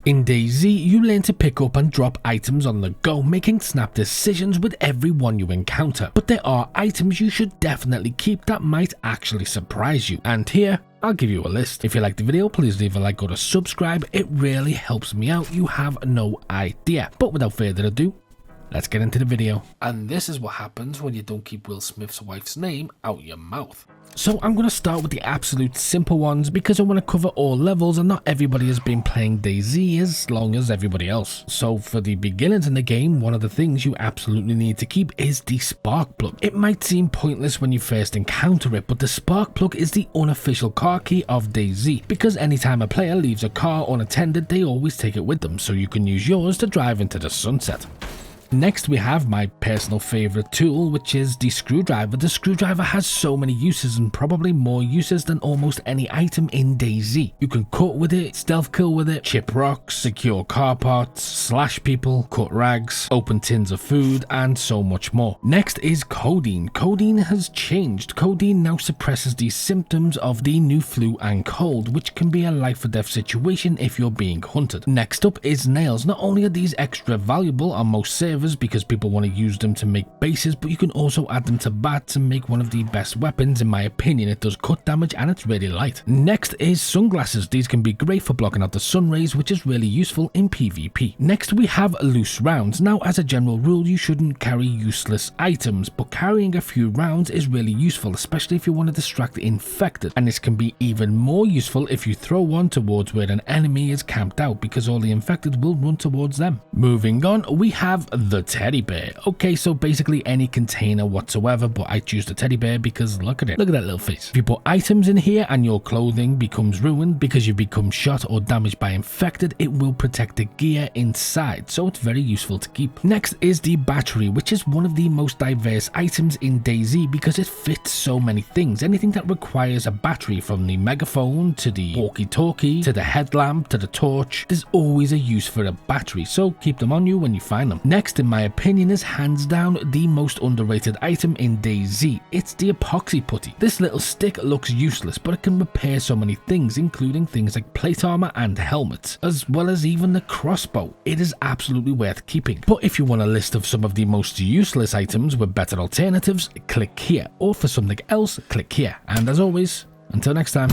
In DayZ, you learn to pick up and drop items on the go, making snap decisions with every one you encounter. But there are items you should definitely keep that might actually surprise you. And here, I'll give you a list. If you like the video, please leave a like or a subscribe. It really helps me out. You have no idea. But without further ado, let's get into the video. And this is what happens when you don't keep Will Smith's wife's name out your mouth. So I'm going to start with the absolute simple ones because I want to cover all levels and not everybody has been playing DayZ as long as everybody else. So for the beginners in the game, one of the things you absolutely need to keep is the spark plug. It might seem pointless when you first encounter it, but the spark plug is the unofficial car key of DayZ, because anytime a player leaves a car unattended, they always take it with them, so you can use yours to drive into the sunset. Next, we have my personal favorite tool, which is the screwdriver. The screwdriver has so many uses and probably more uses than almost any item in DayZ. You can cut with it, stealth kill with it, chip rocks, secure car parts, slash people, cut rags, open tins of food, and so much more. Next is codeine. Codeine has changed. Codeine now suppresses the symptoms of the new flu and cold, which can be a life or death situation if you're being hunted. Next up is nails. Not only are these extra valuable on most servers, because people want to use them to make bases, but you can also add them to bats and make one of the best weapons in my opinion. It does cut damage and it's really light. Next is sunglasses. These can be great for blocking out the sun rays, which is really useful in PvP. Next we have loose rounds. Now as a general rule you shouldn't carry useless items, but carrying a few rounds is really useful, especially if you want to distract the infected, and this can be even more useful if you throw one towards where an enemy is camped out, because all the infected will run towards them. Moving on, we have the teddy bear. Okay, so basically any container whatsoever, but I choose the teddy bear because look at it, look at that little face. If you put items in here and your clothing becomes ruined because you become shot or damaged by infected, it will protect the gear inside, so it's very useful to keep. Next is the battery, which is one of the most diverse items in DayZ because it fits so many things. Anything that requires a battery, from the megaphone to the walkie-talkie to the headlamp to the torch, there's always a use for a battery, so keep them on you when you find them. Next, in my opinion, is hands down the most underrated item in DayZ. It's the epoxy putty. This little stick looks useless, but it can repair so many things, including things like plate armor and helmets, as well as even the crossbow. It is absolutely worth keeping. But if you want a list of some of the most useless items with better alternatives, click here, or for something else, click here. And as always, until next time.